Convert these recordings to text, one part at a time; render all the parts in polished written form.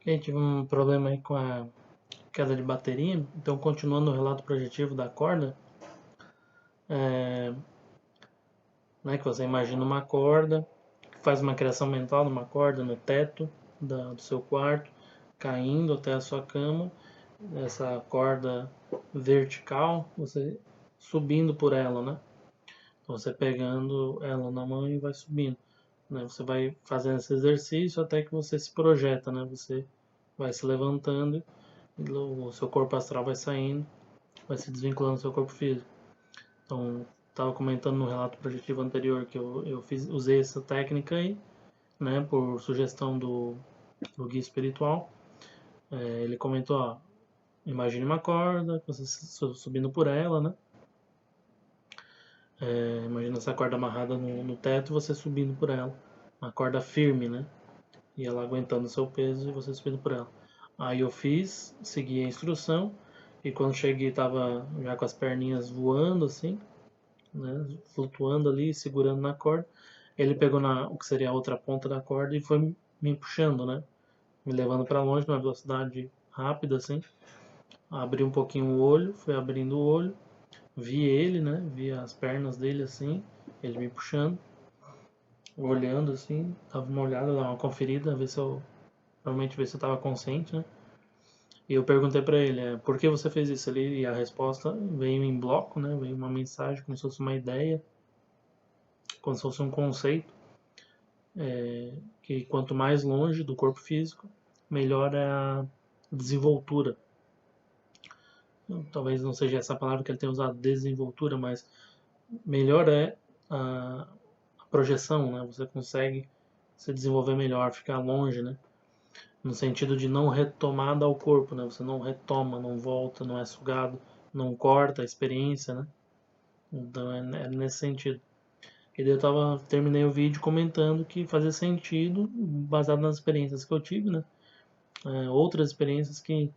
Ok, tive um problema aí com a queda de bateria, então continuando o relato projetivo da corda, é, né, que você imagina uma corda, faz uma criação mental de uma corda no teto do seu quarto, caindo até a sua cama, essa corda vertical, você subindo por ela, né? Então você pegando ela na mão e vai subindo, né? Você vai fazendo esse exercício até que você se projeta, né? Você vai se levantando, o seu corpo astral vai saindo, vai se desvinculando do seu corpo físico. Então, estava comentando no relato projetivo anterior que usei essa técnica aí, né, por sugestão do guia espiritual. Ele comentou, ó, imagine uma corda, você subindo por ela, né? Imagina essa corda amarrada no teto e você subindo por ela. Uma corda firme, né? E ela aguentando o seu peso e você subindo por ela. Aí eu fiz, segui a instrução e quando cheguei tava já com as perninhas voando assim, né, flutuando ali, segurando na corda. Ele pegou o que seria a outra ponta da corda e foi me puxando, né, me levando para longe numa velocidade rápida assim. Abri um pouquinho o olho, fui abrindo o olho, vi ele, né, vi as pernas dele assim, ele me puxando, olhando assim, dava uma olhada, dava uma conferida, ver se eu realmente ver se eu estava consciente, né? E eu perguntei para ele, por que você fez isso ali? E a resposta veio em bloco, né? Veio uma mensagem como se fosse uma ideia, como se fosse um conceito, que quanto mais longe do corpo físico, melhor é a desenvoltura. Talvez não seja essa palavra que ele tenha usado, desenvoltura, mas melhor é a projeção, né? Você consegue se desenvolver melhor, ficar longe, né? No sentido de não retomada ao corpo, né? Você não retoma, não volta, não é sugado, não corta a experiência, né? Então é nesse sentido. E daí terminei o vídeo comentando que fazia sentido, baseado nas experiências que eu tive, né? Outras experiências que,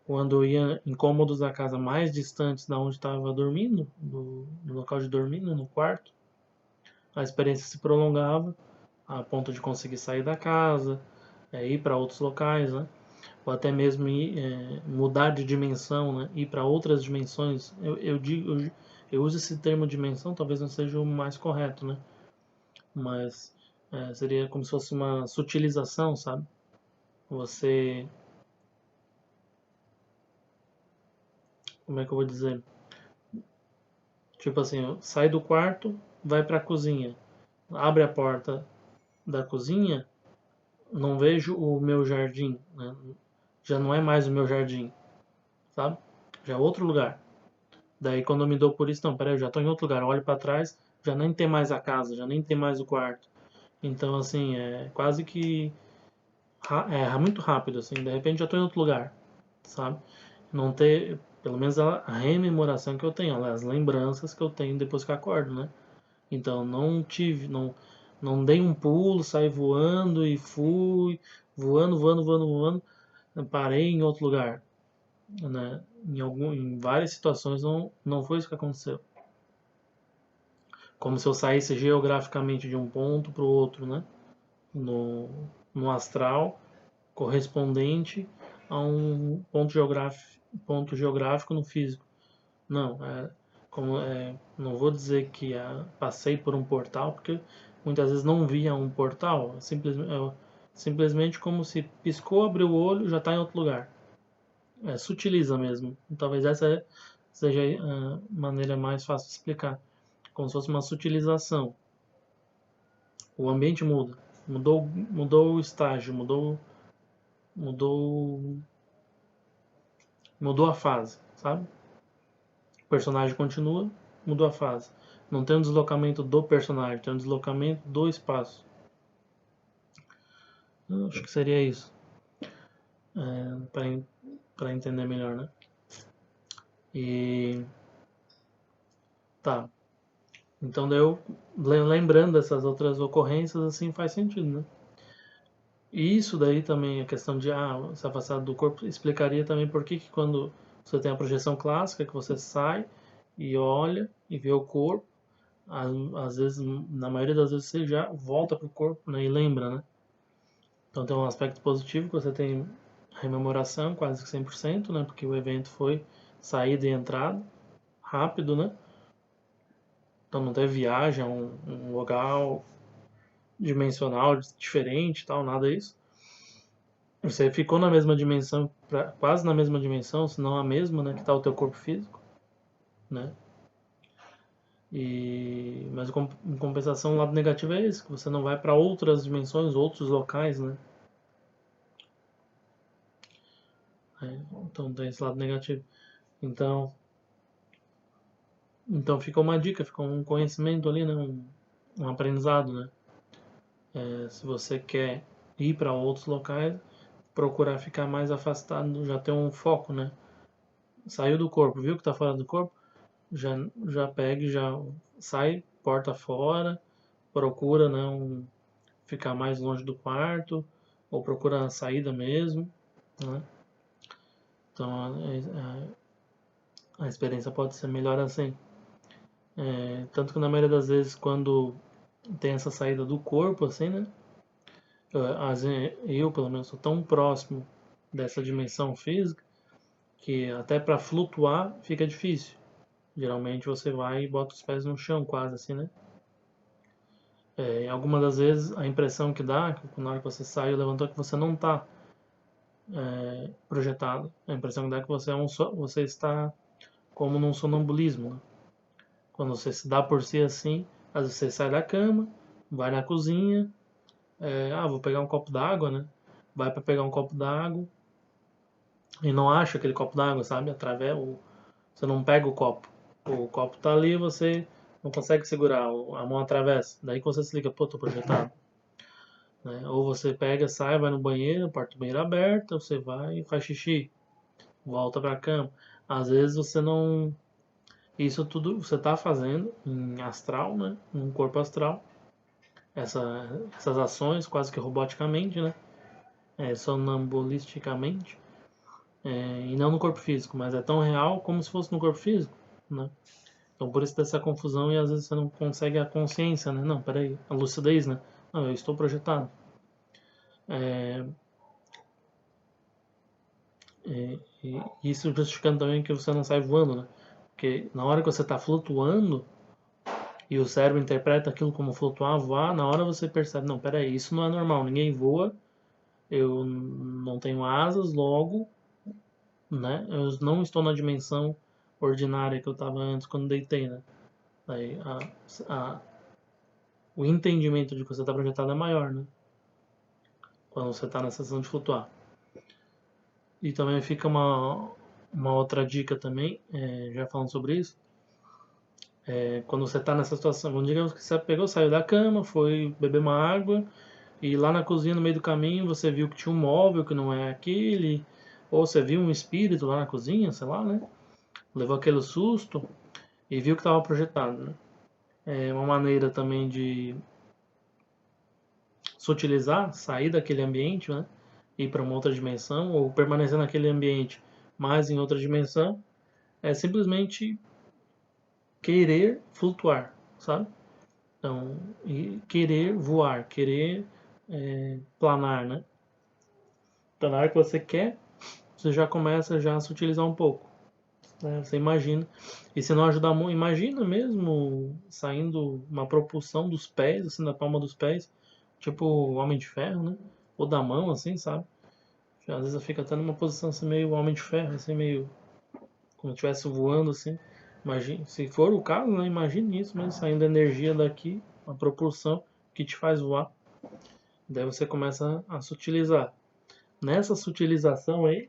quando eu ia em cômodos da casa mais distantes da onde estava dormindo, do local de dormir, né, no quarto, a experiência se prolongava a ponto de conseguir sair da casa, ir para outros locais, né? Ou até mesmo mudar de dimensão, né? Ir para outras dimensões. Eu uso esse termo dimensão, talvez não seja o mais correto, né? Mas seria como se fosse uma sutilização, sabe? Você, como é que eu vou dizer? Tipo assim, sai do quarto, vai para a cozinha, abre a porta da cozinha, não vejo o meu jardim, né? Já não é mais o meu jardim, sabe? Já é outro lugar. Daí quando eu me dou por isso, não, peraí, eu já estou em outro lugar, olho para trás, já nem tem mais a casa, já nem tem mais o quarto. Então assim, é quase que é muito rápido assim, de repente já estou em outro lugar, sabe? Não ter, pelo menos a rememoração que eu tenho, as lembranças que eu tenho depois que eu acordo, né? Então não dei um pulo, saí voando e fui voando, voando, voando, voando, parei em outro lugar, né? Em várias situações não foi isso que aconteceu. Como se eu saísse geograficamente de um ponto para o outro, né? No, no astral correspondente a um ponto geográfico no físico. Não, não vou dizer que passei por um portal, porque muitas vezes não via um portal, simplesmente como se piscou, abriu o olho, já está em outro lugar. Sutiliza mesmo. Talvez essa seja a maneira mais fácil de explicar. Como se fosse uma sutilização. O ambiente muda, mudou o estágio, mudou, mudou a fase, sabe? O personagem continua, mudou a fase. Não tem um deslocamento do personagem, tem um deslocamento do espaço. Eu acho que seria isso, para entender melhor, né? E tá. Então daí eu lembrando dessas outras ocorrências assim faz sentido, né? E isso daí também, a questão de se afastar do corpo, explicaria também por que quando você tem a projeção clássica, que você sai e olha e vê o corpo, às vezes, na maioria das vezes você já volta pro corpo, né, e lembra, né? Então tem um aspecto positivo que você tem rememoração quase que 100%, né? Porque o evento foi saída e entrada, rápido, né? Então não teve viagem a um lugar dimensional diferente, tal, nada disso. Você ficou na mesma dimensão, quase na mesma dimensão, se não a mesma, né, que está o teu corpo físico, né? Mas em compensação, o lado negativo é esse, que você não vai para outras dimensões, outros locais, né? Então tem esse lado negativo. Então, fica uma dica, fica um conhecimento ali, né? Um aprendizado, né? Se você quer ir para outros locais, procurar ficar mais afastado, já ter um foco, né? Saiu do corpo, viu que está fora do corpo? Já pega e já sai, porta fora, procura, né? Ficar mais longe do quarto, ou procura a saída mesmo, né? Então a experiência pode ser melhor assim. Tanto que na maioria das vezes quando tem essa saída do corpo, assim, né? Eu, pelo menos, sou tão próximo dessa dimensão física que até para flutuar fica difícil. Geralmente você vai e bota os pés no chão, quase assim, né? Algumas das vezes a impressão que dá, que na hora que você sai e levantou, é que você não está projetado. A impressão que dá é que você está como num sonambulismo, né? Quando você se dá por si assim, às vezes você sai da cama, vai na cozinha, vou pegar um copo d'água, né? Vai para pegar um copo d'água e não acha aquele copo d'água, sabe? Você não pega o copo. O copo tá ali, você não consegue segurar, a mão atravessa. Daí que você se liga, pô, tô projetado. Né? Ou você pega, sai, vai no banheiro, porta do banheiro aberta, você vai e faz xixi, volta pra cama. Às vezes você não. Isso tudo você tá fazendo em astral, né? Num corpo astral. Essas ações quase que roboticamente, né? Sonambulisticamente. E não no corpo físico, mas é tão real como se fosse no corpo físico, né? Então por isso dessa confusão e às vezes você não consegue a consciência, né? Não, peraí, a lucidez, né? Não, eu estou projetado. É, e isso justificando também que você não sai voando, né? Porque na hora que você está flutuando e o cérebro interpreta aquilo como flutuar, voar, na hora você percebe, não, peraí, isso não é normal, ninguém voa, eu não tenho asas, logo, né? Eu não estou na dimensão ordinária que eu estava antes quando deitei, né? Aí a, o entendimento de que você está projetado é maior, né? Quando você está na sensação de flutuar. E também fica uma outra dica também, já falando sobre isso, quando você está nessa situação, vamos digamos que você pegou, saiu da cama, foi beber uma água, e lá na cozinha, no meio do caminho, você viu que tinha um móvel que não é aquele, ou você viu um espírito lá na cozinha, sei lá, né? Levou aquele susto e viu que estava projetado, né? É uma maneira também de sutilizar, sair daquele ambiente, né? Ir para uma outra dimensão, ou permanecer naquele ambiente, mas em outra dimensão, é simplesmente querer flutuar, sabe? Então, e querer voar, querer planar, né? Então, na hora que você quer, você já começa já a se utilizar um pouco. Né? Você imagina. E se não ajudar muito, imagina mesmo saindo uma propulsão dos pés, assim, da palma dos pés, tipo o Homem de Ferro, né? Ou da mão, assim, sabe? Às vezes fica até numa posição assim, meio Homem de Ferro, assim, meio como se estivesse voando, assim. Imagine, se for o caso, né? Imagine isso, mas saindo energia daqui, uma propulsão que te faz voar. Daí você começa a sutilizar. Nessa sutilização aí,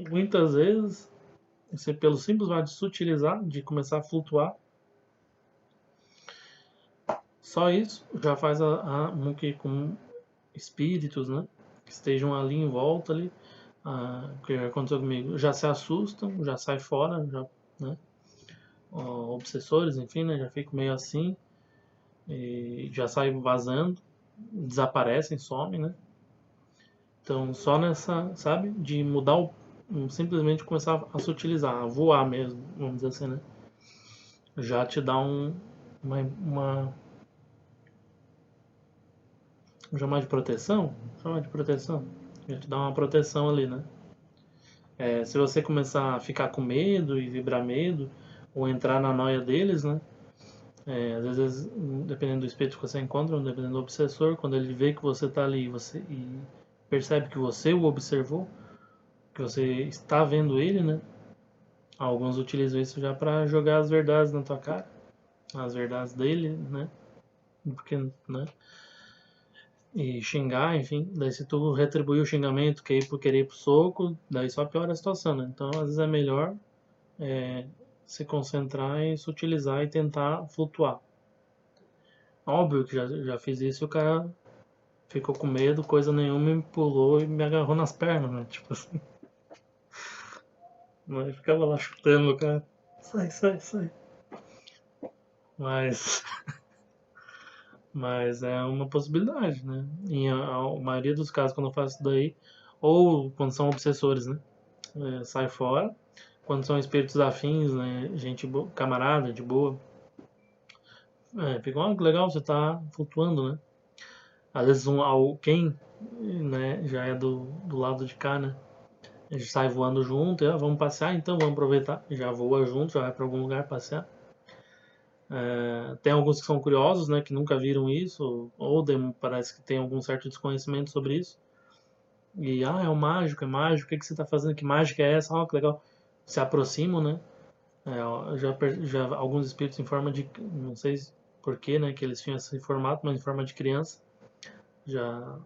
muitas vezes, você, pelo simples fato de sutilizar, de começar a flutuar, só isso já faz com espíritos, né? Que estejam ali em volta ali. O que aconteceu comigo? Já se assustam, já sai fora, já, né? Obsessores, enfim, né? Já fico meio assim, e já saem vazando, desaparecem, somem, né? Então, só nessa, sabe, de mudar simplesmente começar a se utilizar, a voar mesmo, vamos dizer assim, né? Já te dá uma vamos chamar de proteção? Chamar de proteção? Já te dá uma proteção ali, né? Se você começar a ficar com medo e vibrar medo, ou entrar na noia deles, né? Às vezes, dependendo do espírito que você encontra, dependendo do obsessor, quando ele vê que você está ali e percebe que você o observou, que você está vendo ele, né? Alguns utilizam isso já para jogar as verdades na tua cara, as verdades dele, né? Porque, né? E xingar, enfim. Daí se tu retribuir o xingamento, querer ir pro soco, daí só piora a situação, né? Então, às vezes é melhor se concentrar e se utilizar e tentar flutuar. Óbvio que já fiz isso e o cara ficou com medo, coisa nenhuma, me pulou e me agarrou nas pernas, né? Tipo assim. Mas ficava lá chutando o cara. Sai, sai, sai. Mas, mas é uma possibilidade, né? Em a maioria dos casos, quando eu faço isso daí, ou quando são obsessores, né? Sai fora. Quando são espíritos afins, né? Gente boa, camarada, de boa. Fica, que legal, você tá flutuando, né? Às vezes alguém, né, já é do lado de cá, né? A gente sai voando junto, vamos passear, então vamos aproveitar. Já voa junto, já vai para algum lugar passear. Tem alguns que são curiosos, né, que nunca viram isso, ou parece que tem algum certo desconhecimento sobre isso. E, é um mágico, é mágico, o que você está fazendo? Que mágica é essa? Que legal. Se aproximam, né? Já alguns espíritos em forma de, não sei porquê, né, que eles tinham esse formato, mas em forma de criança, já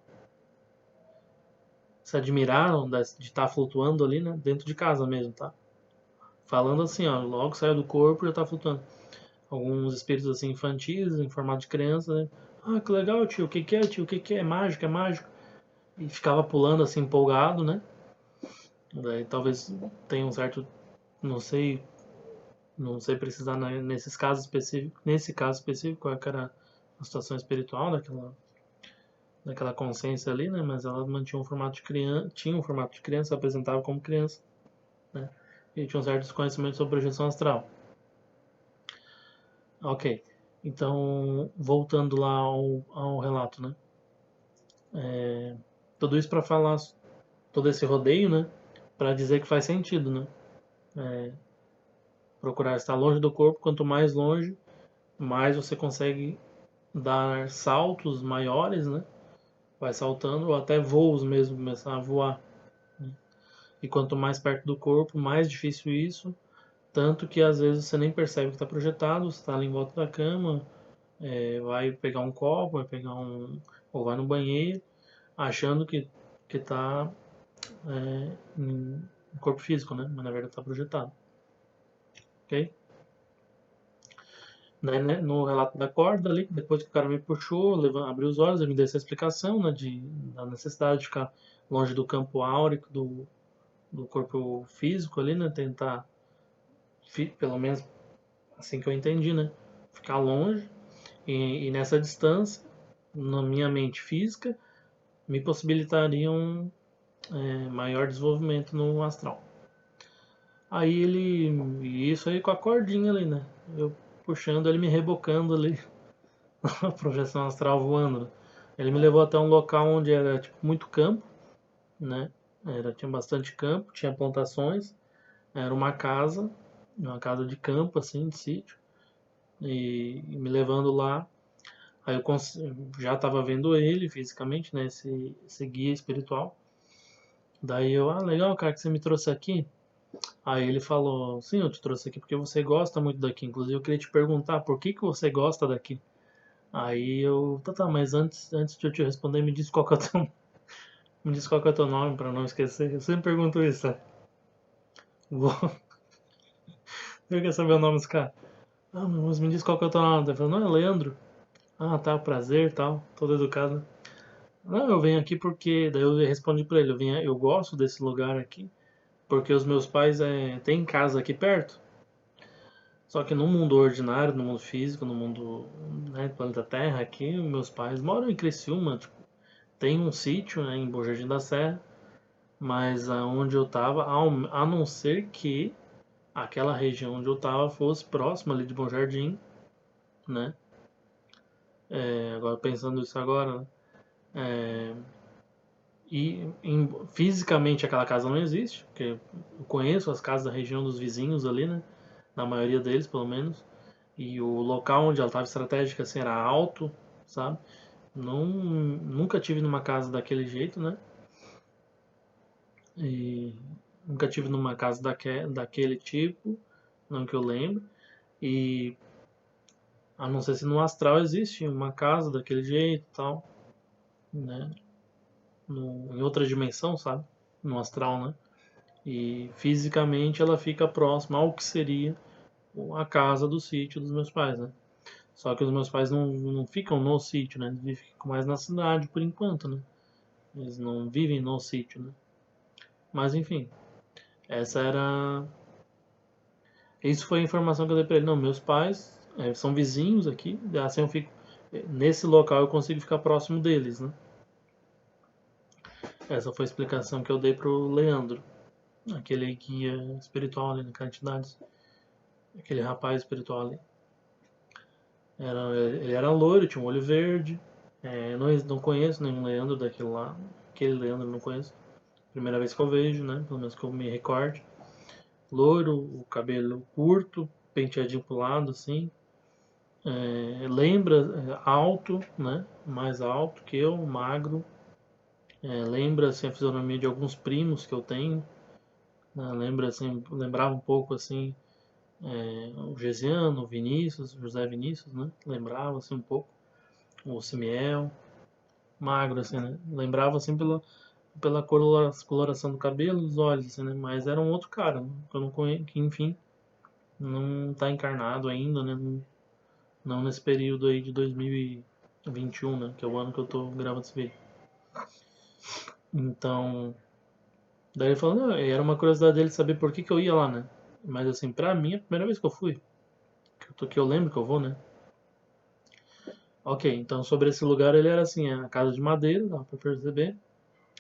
se admiraram de estar flutuando ali, né, dentro de casa mesmo, tá? Falando assim, logo saiu do corpo e já tá flutuando. Alguns espíritos assim infantis, em formato de criança, né? Que legal, tio, o que que é, tio? O que que é? É mágico, é mágico. E ficava pulando assim, empolgado, né? Daí talvez tenha um certo, não sei, não sei precisar nesses casos específicos, nesse caso específico, qual é que era a situação espiritual daquela consciência ali, né? Mas ela mantinha um formato de criança, tinha um formato de criança, se apresentava como criança, né? E tinha um certo desconhecimento sobre projeção astral. Ok. Então, voltando lá ao relato, né? Tudo isso para falar todo esse rodeio, né? Para dizer que faz sentido, né? Procurar estar longe do corpo, quanto mais longe, mais você consegue dar saltos maiores, né? Vai saltando, ou até voos mesmo, começar a voar. E quanto mais perto do corpo, mais difícil isso. Tanto que às vezes você nem percebe que está projetado, você está ali em volta da cama, vai pegar um copo, vai pegar ou vai no banheiro, achando que está em corpo físico, né? Mas na verdade está projetado, ok? Daí, né, no relato da corda ali, depois que o cara me puxou, abriu os olhos, ele me deu essa explicação, né, da necessidade de ficar longe do campo áurico do corpo físico ali, né, tentar, pelo menos assim que eu entendi, né, ficar longe e nessa distância, na minha mente física, me possibilitaria um maior desenvolvimento no astral. Aí e isso aí com a cordinha ali, né, eu puxando ele, me rebocando ali, a projeção astral voando, né? Ele me levou até um local onde era tipo muito campo, né? Tinha bastante campo, tinha plantações, era uma casa de campo assim, de sítio, e me levando lá. Aí eu já estava vendo ele fisicamente, né? Esse guia espiritual. Daí eu, legal, cara, que você me trouxe aqui. Aí ele falou, sim, eu te trouxe aqui porque você gosta muito daqui. Inclusive eu queria te perguntar por que você gosta daqui. Aí eu, tá, mas antes de eu te responder, me diz qual que é o teu, me diz qual que é o teu nome pra não esquecer. Eu sempre pergunto isso, né? Vou, eu quero saber o nome desse cara. Mas me diz qual que é o teu nome. Ele falou, não, é Leandro. Tá, prazer, tal, todo educado, né? Não, eu venho aqui porque, daí eu respondi pra ele, eu gosto desse lugar aqui, porque os meus pais têm casa aqui perto. Só que no mundo ordinário, no mundo físico, no mundo, né, planeta Terra aqui, meus pais moram em Criciúma, tipo, tem um sítio, né, em Bom Jardim da Serra. Mas aonde eu tava, a não ser que aquela região onde eu tava fosse próxima ali de Bom Jardim, né? Agora pensando isso agora, né? fisicamente aquela casa não existe, porque eu conheço as casas da região dos vizinhos ali, né? Na maioria deles, pelo menos. E o local onde ela estava estratégica assim, era alto, sabe? Não, nunca tive numa casa daquele jeito, né? E nunca tive numa casa daquele tipo, não que eu lembro. E a não ser se no astral existe uma casa daquele jeito e tal, né? Em outra dimensão, sabe? No astral, né? E fisicamente ela fica próxima ao que seria a casa do sítio dos meus pais, né? Só que os meus pais não ficam no sítio, né? Eles ficam mais na cidade por enquanto, né? Eles não vivem no sítio, né? Mas enfim, essa era. Isso foi a informação que eu dei pra ele. Não, meus pais são vizinhos aqui, assim eu fico. Nesse local eu consigo ficar próximo deles, né? Essa foi a explicação que eu dei pro Leandro, aquele guia espiritual ali naquela entidade, aquele rapaz espiritual ali. Ele era loiro, tinha um olho verde. Não conheço nenhum Leandro daquele lá. Aquele Leandro eu não conheço. Primeira vez que eu vejo, né? Pelo menos que eu me recorde. Loiro, o cabelo curto, penteadinho pro lado, assim. Lembra alto, né? Mais alto que eu, magro. Lembra assim, a fisionomia de alguns primos que eu tenho. Né? Lembra assim, lembrava um pouco assim o Gesiano, o Vinícius, José Vinícius, né? Lembrava assim um pouco. O Simiel, magro assim, né? Lembrava assim pela coloração do cabelo, dos olhos, assim, né? Mas era um outro cara, né? Que eu não conheço, que enfim, não tá encarnado ainda, né? Não nesse período aí de 2021, né? Que é o ano que eu tô gravando esse vídeo. Então, daí ele falou, não, era uma curiosidade dele saber por que que eu ia lá, né? Mas assim, pra mim, é a primeira vez que eu fui, que eu lembro que eu vou, né? Ok, então sobre esse lugar ele era assim, a casa de madeira, dá pra perceber,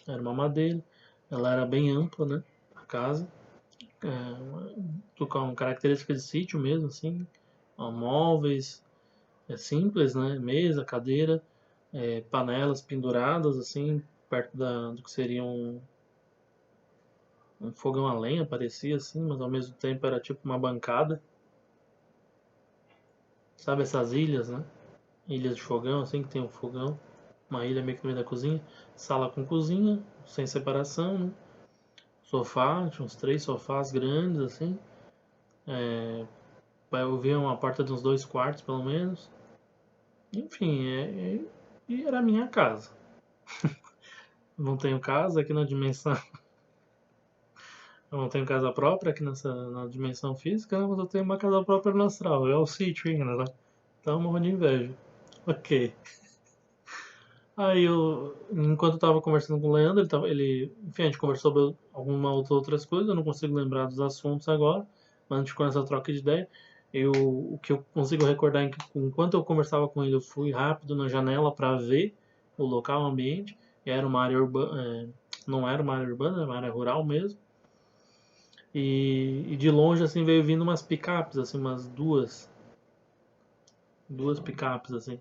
era uma madeira, ela era bem ampla, né? A casa, com características de sítio mesmo, assim, móveis simples, né? Mesa, cadeira, panelas penduradas, assim, perto do que seria um fogão a lenha, parecia assim, mas ao mesmo tempo era tipo uma bancada. Sabe essas ilhas, né? Ilhas de fogão, assim, que tem um fogão. Uma ilha meio que no meio da cozinha. Sala com cozinha, sem separação, né? Sofá, tinha uns 3 sofás grandes, assim. Eu vi uma porta de uns 2 quartos, pelo menos. Enfim, e era a minha casa. Não tenho casa aqui na dimensão. Eu não tenho casa própria aqui na dimensão física, mas eu tenho uma casa própria no astral. É o sítio ainda, né? Então morro de inveja. Ok. Aí enquanto eu tava conversando com o Leandro, enfim, a gente conversou sobre algumas outras coisas, eu não consigo lembrar dos assuntos agora, mas a gente ficou nessa troca de ideia. O que eu consigo recordar é que enquanto eu conversava com ele, eu fui rápido na janela para ver o local, o ambiente, e era uma área urbana, não era uma área urbana, era uma área rural mesmo. E de longe assim veio vindo umas picapes, assim, umas duas picapes assim,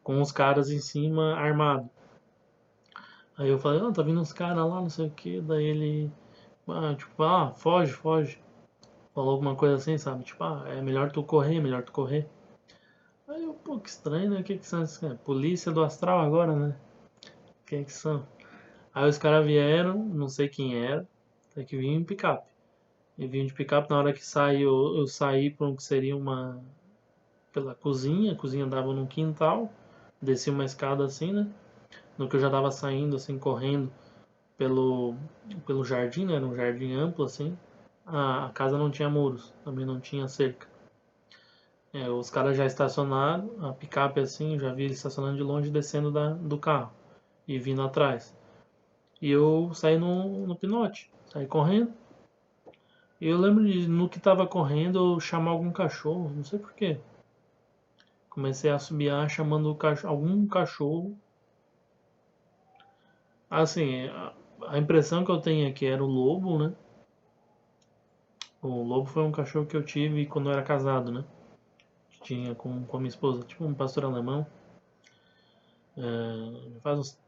com os caras em cima armados. Aí eu falei, tá vindo uns caras lá, não sei o que. Daí ele, tipo, foge, foge. Falou alguma coisa assim, sabe? Tipo, é melhor tu correr, melhor tu correr. Aí eu, pô, que estranho, né? O que que são esses caras? Polícia do astral agora, né? O que são? Aí os caras vieram, não sei quem era, tem que vir em picape. E vinham de picape, na hora que saiu, eu saí para um que seria pela cozinha, a cozinha dava num quintal, desci uma escada assim, né? No que eu já tava saindo, assim, correndo, pelo, pelo jardim, né? Era um jardim amplo assim. A casa não tinha muros, também não tinha cerca. Os caras já estacionaram, a picape assim, eu já vi eles estacionando de longe, descendo do carro e vindo atrás. E eu saí no pinote, saí correndo. E eu lembro de, no que tava correndo, eu chamar algum cachorro, não sei porquê. Comecei a assobiar chamando algum cachorro. Assim, a impressão que eu tenho é que era o lobo, né? O lobo foi um cachorro que eu tive quando eu era casado, né? Tinha com a minha esposa, tipo um pastor alemão. Faz uns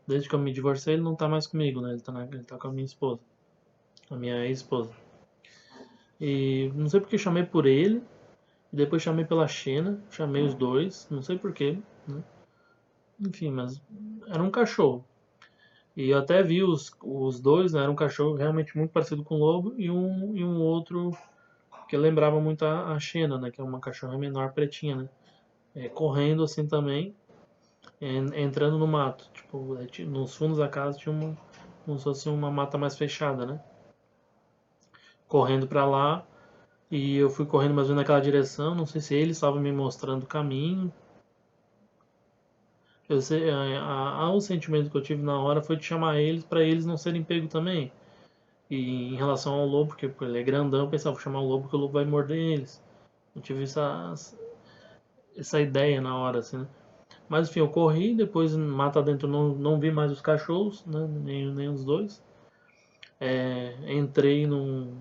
desde que eu me divorciei, ele não tá mais comigo, né? Ele tá com a minha esposa, a minha ex-esposa. E não sei porque chamei por ele, e depois chamei pela Xena, chamei os dois, não sei porquê, né? Enfim, mas era um cachorro. E eu até vi os dois, né? Era um cachorro realmente muito parecido com o lobo e um outro que lembrava muito a Xena, né? Que é uma cachorra menor, pretinha, né? Correndo assim também, entrando no mato. Tipo, nos fundos da casa tinha como se fosse uma mata mais fechada, né? Correndo pra lá e eu fui correndo mais ou menos naquela direção. Não sei se ele estava me mostrando o caminho. Eu sei, o sentimento que eu tive na hora foi de chamar eles para eles não serem pegos também. E em relação ao lobo, porque ele é grandão, eu pensava, vou chamar o lobo porque o lobo vai morder eles. Eu tive essa ideia na hora, assim, né? Mas enfim, eu corri, depois mata dentro não vi mais os cachorros, né? Nem os dois. Entrei num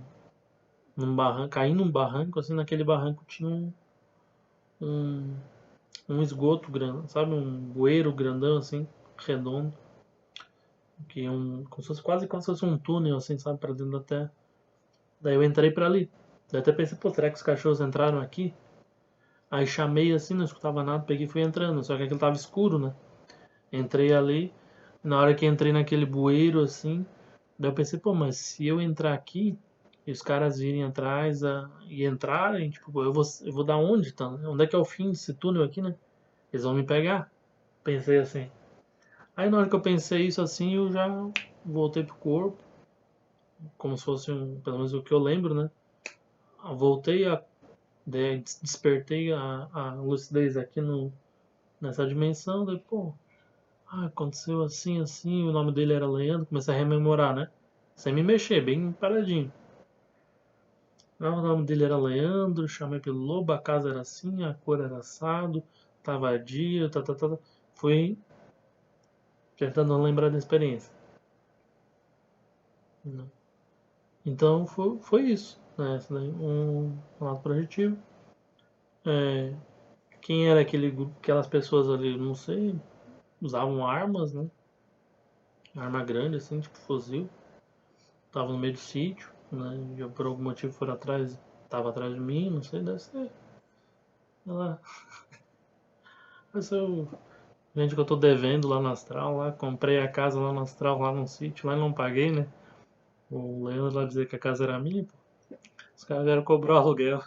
barranco, caí num barranco, assim, naquele barranco tinha um, um esgoto grande, sabe? Um bueiro grandão, assim, redondo. Que é como se fosse quase como se fosse um túnel, assim, sabe? Pra dentro da terra. Daí eu entrei pra ali. Daí até pensei, pô, será que os cachorros entraram aqui? Aí chamei assim, não escutava nada, peguei e fui entrando. Só que aquilo tava escuro, né? Entrei ali. Na hora que entrei naquele bueiro, assim, daí eu pensei, pô, mas se eu entrar aqui e os caras virem atrás e entrarem, tipo, eu vou dar onde, tá? Onde é que é o fim desse túnel aqui, né? Eles vão me pegar. Pensei assim. Aí na hora que eu pensei isso assim, eu já voltei pro corpo, como se fosse pelo menos o que eu lembro, né? Voltei despertei a lucidez aqui nessa dimensão, daí, pô, aconteceu assim, assim, o nome dele era Leandro, comecei a rememorar, né? Sem me mexer, bem paradinho. O nome dele era Leandro, chamei pelo lobo, a casa era assim, a cor era assado, tava dia, tá. Fui tentando lembrar da experiência, né? Então foi isso, né? Esse daí, um lado projetivo. É, quem era aquele grupo, aquelas pessoas ali, não sei, usavam armas, né? Arma grande, assim, tipo fuzil. Tava no meio do sítio, né? E por algum motivo foram atrás, tava atrás de mim, não sei, deve ser. Sei lá. Deve ser gente que eu tô devendo lá no Astral, lá. Comprei a casa lá no Astral, lá no sítio, lá e não paguei, né? O Leandro lá dizer que a casa era minha, pô. Os caras vieram cobrar o aluguel.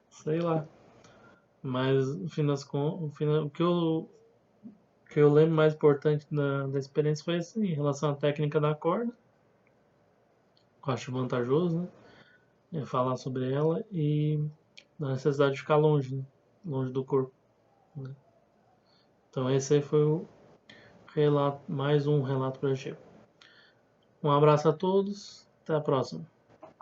Sei lá. Mas, no fim das contas, o que eu lembro mais importante da experiência foi assim, em relação à técnica da corda. Eu acho vantajoso, né? Falar sobre ela e da necessidade de ficar longe, né? Longe do corpo, né? Então esse aí foi o relato, mais um relato projetivo. Um abraço a todos, até a próxima.